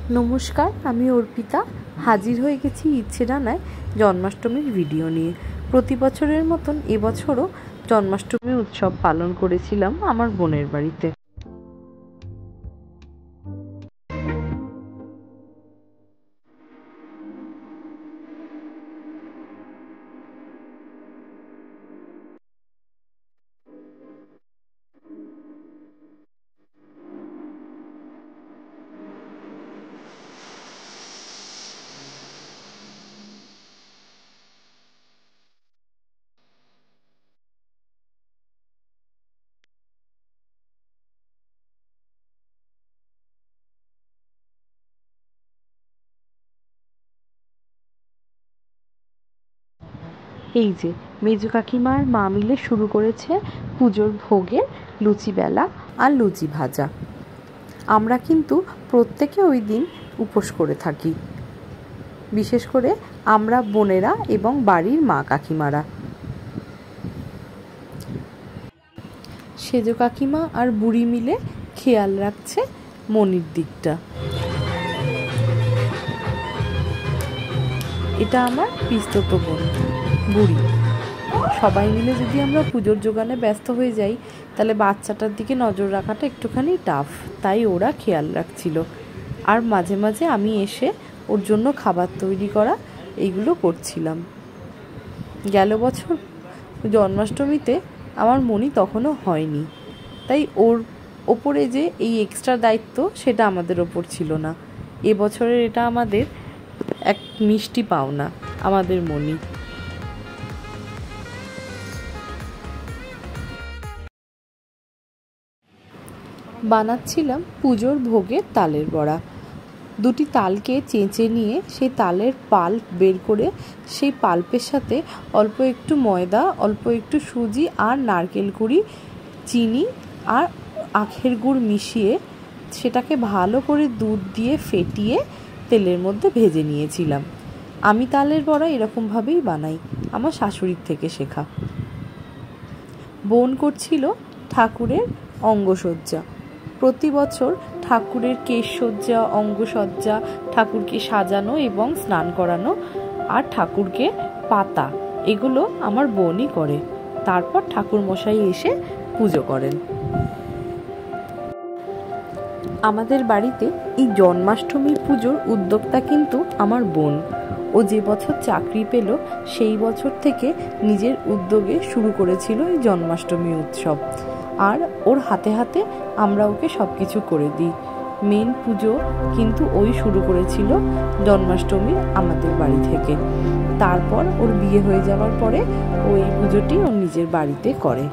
नमस्कार, आमी अर्पिता हाजिर हये गेছি इচ্ছে ডানায় जन्माष्टमीर भिडियो निये। प्रति बछरेर मतन এবছরও जन्माष्टमी उत्सव पालन करेছিলাম আমার বোনের বাড়িতে। এই যে মেজো কাকিমার মা মিলে শুরু করেছে পুজোর ভোগের লুচি বেলা আর লুচি ভাজা। আমরা কিন্তু প্রত্যেকে ওই দিন উপোস করে থাকি, বিশেষ করে আমরা বোনেরা এবং বাড়ির মা কাকিমারা। সেজো কাকিমা আর বুড়ি মিলে খেয়াল রাখছে মনির দিকটা। এটা আমার পিস্তত বোন বুড়ি। সবাই মিলে যদি আমরা পুজোর জোগানে ব্যস্ত হয়ে যাই তাহলে বাচ্চাটার দিকে নজর রাখাটা একটুখানি টাফ, তাই ওরা খেয়াল রাখছিল। আর মাঝে মাঝে আমি এসে ওর জন্য খাবার তৈরি করা এইগুলো করছিলাম। গেল বছর জন্মাষ্টমীতে আমার মনি তখনও হয়নি, তাই ওর ওপরে যে এই এক্সট্রা দায়িত্ব সেটা আমাদের ওপর ছিল না। এবছরের এটা আমাদের এক মিষ্টি পাওনা, আমাদের মনি। বানাচ্ছিলাম পুজোর ভোগের তালের বড়া। দুটি তালকে চেঁচে নিয়ে সেই তালের পাল্প বের করে সেই পাল্পের সাথে অল্প একটু ময়দা, অল্প একটু সুজি আর নারকেল কুড়ি, চিনি আর আখের গুড় মিশিয়ে সেটাকে ভালো করে দুধ দিয়ে ফেটিয়ে তেলের মধ্যে ভেজে নিয়েছিলাম। আমি তালের বড়া এরকমভাবেই বানাই, আমার শাশুড়ির থেকে শেখা। বোন করছিল ঠাকুরের অঙ্গসজ্জা। প্রতি বছর ঠাকুরের কেশসজ্জা, অঙ্গসজ্জা, ঠাকুরকে সাজানো এবং স্নান করানো আর ঠাকুরকে পাতা, এগুলো আমার বোনই করে। তারপর ঠাকুর মশাই এসে পুজো করেন। আমাদের বাড়িতে এই জন্মাষ্টমী পুজোর উদ্যোক্তা কিন্তু আমার বোন। ও যে বছর চাকরি পেল সেই বছর থেকে নিজের উদ্যোগে শুরু করেছিল এই জন্মাষ্টমী উৎসব। আর ওর হাতে হাতে আমরা ওকে সব কিছু করে দিই। মেন পুজো কিন্তু ওই শুরু করেছিল জন্মাষ্টমীর আমাদের বাড়ি থেকে। তারপর ওর বিয়ে হয়ে যাওয়ার পরে ও এই পুজোটি ওর নিজের বাড়িতে করে।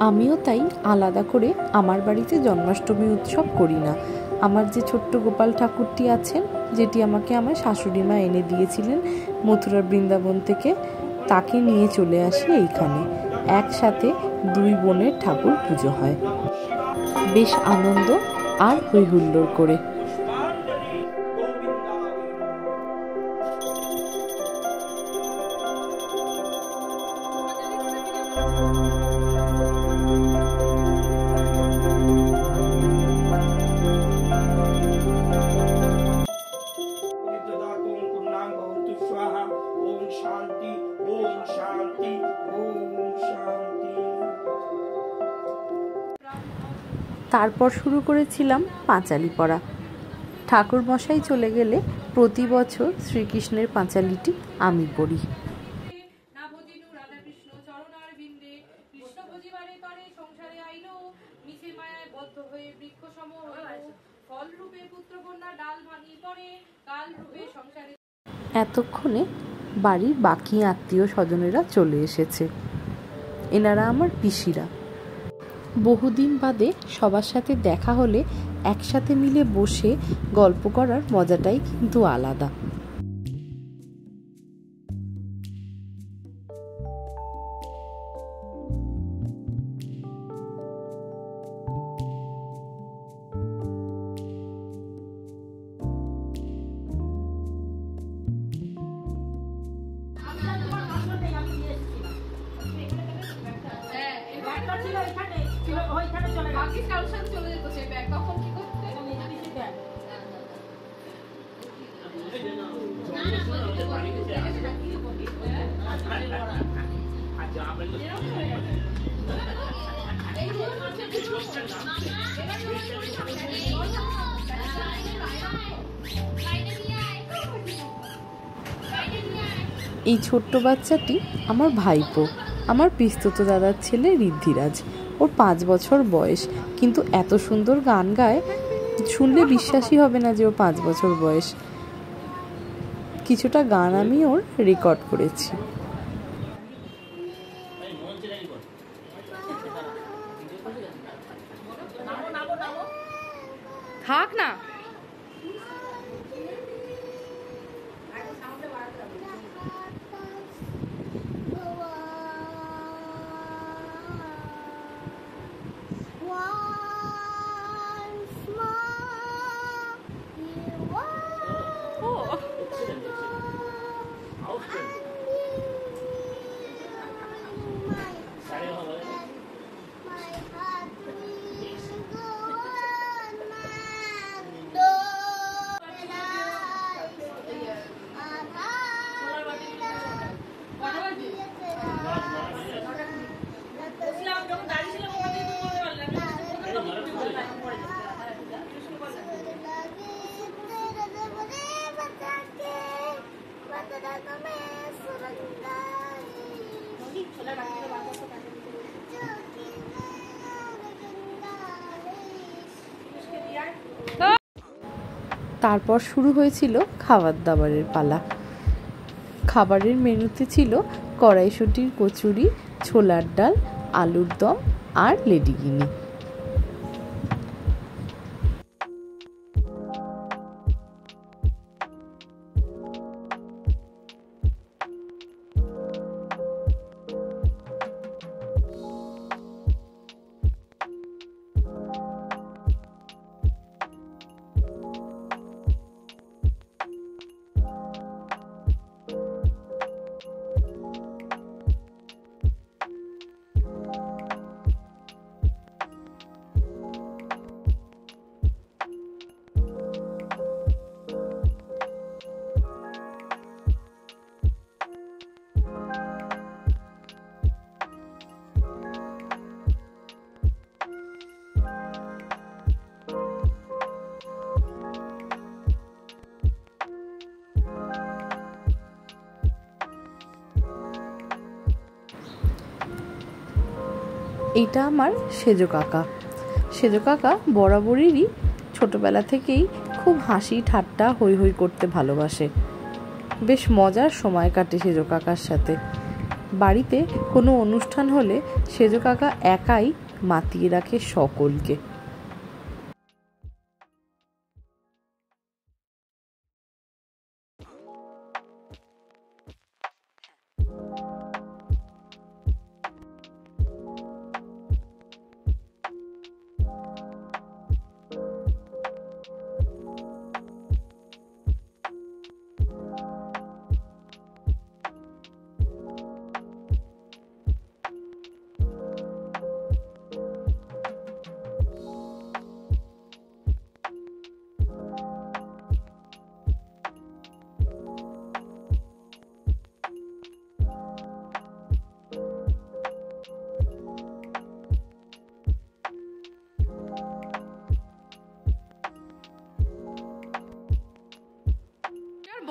আমিও তাই আলাদা করে আমার বাড়িতে জন্মাষ্টমী উৎসব করি না। আমার যে ছোট্ট গোপাল ঠাকুরটি আছেন, যেটি আমাকে আমার শাশুড়ি মা এনে দিয়েছিলেন মথুরা বৃন্দাবন থেকে, তাকে নিয়ে চলে আসি এইখানে। একসাথে দুই বোনের ঠাকুর পুজো হয় বেশ আনন্দ আর হই হুল্লোড় করে। তারপর শুরু করেছিলাম পাঁচালি পড়া। ঠাকুর মশাই চলে গেলে প্রতি বছর শ্রীকৃষ্ণের পাঁচালিটি আমি পড়ি। এতক্ষণে বাড়ির বাকি আত্মীয় স্বজনেরা চলে এসেছে। এনারা আমার পিসিরা। বহুদিন বাদে সবার সাথে দেখা হলে একসাথে মিলে বসে গল্প করার মজাটাই কিন্তু আলাদা। এই ছোট্ট বাচ্চাটি আমার ভাইপো, আমার পিস্তত দাদার ছেলে ঋদ্ধিরাজ। ওর 5 বছর বয়স, কিন্তু এত সুন্দর গান গায়, শুনলে বিশ্বাসই হবে না যে ওর 5 বছর বয়স। কিছুটা গান আমি ওর রেকর্ড করেছি। থাক না। তারপর শুরু হয়েছিল খাবার দাবারের পালা। খাবারের মেনুতে ছিল কড়াইশুঁটির কচুরি, ছোলার ডাল, আলুর দম আর লেডিকিনি। এটা আমার সেজো কাকা। সেজো কাকা বরাবরেরই ছোটবেলা থেকেই খুব হাসি ঠাট্টা হৈ হৈ করতে ভালোবাসে। বেশ মজার সময় কাটে সেজো কাকার সাথে। বাড়িতে কোনো অনুষ্ঠান হলে সেজো কাকা একাই মাতিয়ে রাখে সকলকে।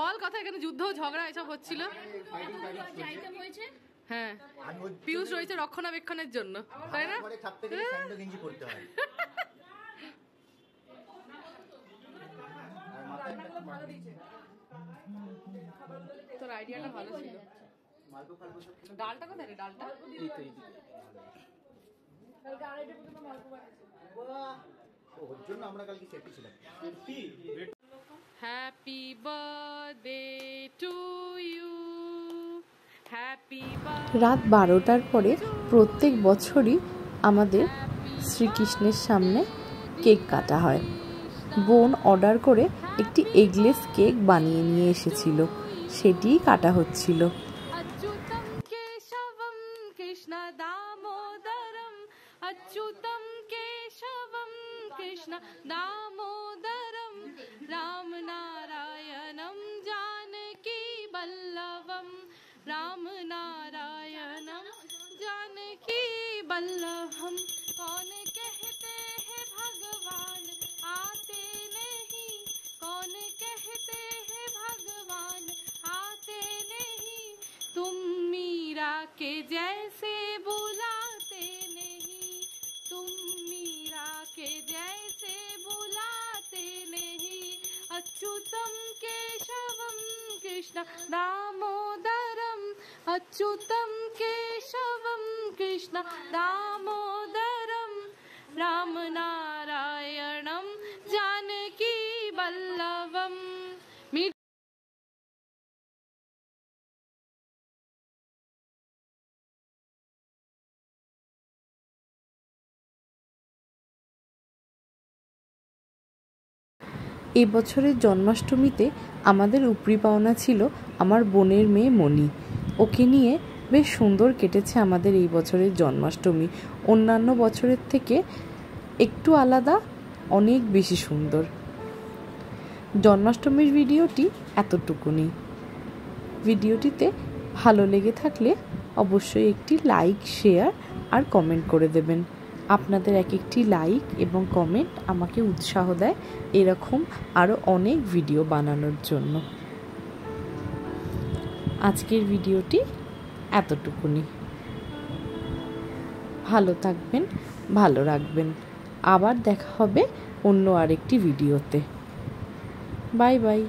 বল কথা, এখানে যুদ্ধ ঝগড়া এসব হচ্ছিল। হ্যাঁ, পিউষ রয়েছে রক্ষণাবেক্ষণের জন্য, তাই না? তোর আইডিয়াটা ভালো ছিল। ডালটা কোথায় রে? ডালটা ওর জন্য আমরা কালকে সেফটি ছিলাম। Happy birthday to you, happy birthday. রাত 12টার পরে প্রত্যেক বছরই আমাদের শ্রীকৃষ্ণের সামনে কেক কাটা হয়। বোন অর্ডার করে একটি এগলেস কেক বানিয়ে নিয়ে এসেছিল, সেটিই কাটা হচ্ছিল। অচ্যুতম কেশবম কৃষ্ণ দামোদরম, অচ্যুতম কেশবম কৃষ্ণ দামোদরম, রাম নারায়ণম जानकी বল্লভম, राम नारायणम जानकी बल्लभम। कौन कहते हैं भगवान आते नहीं के जैसे बुलाते नहीं, तुम मीरा के जैसे बुलाते नहीं। अच्युतम केशवम कृष्ण दामोदरम, अच्युतम केशवम कृष्ण दामोदरम, राम नारायणम जानकी वल्लभम। এবছরের জন্মাষ্টমীতে আমাদের উপরি পাওনা ছিল আমার বোনের মেয়ে মণি। ওকে নিয়ে বেশ সুন্দর কেটেছে আমাদের এই বছরের জন্মাষ্টমী। অন্যান্য বছরের থেকে একটু আলাদা, অনেক বেশি সুন্দর। জন্মাষ্টমীর ভিডিওটি এতটুকুনি। ভিডিওটিতে ভালো লেগে থাকলে অবশ্যই একটি লাইক, শেয়ার আর কমেন্ট করে দেবেন। আপনাদের এক একটি লাইক এবং কমেন্ট আমাকে উৎসাহ দেয় এরকম আরও অনেক ভিডিও বানানোর জন্য। আজকের ভিডিওটি এতটুকুনি। ভালো থাকবেন, ভালো রাখবেন। আবার দেখা হবে অন্য আরেকটি ভিডিওতে। Bye bye.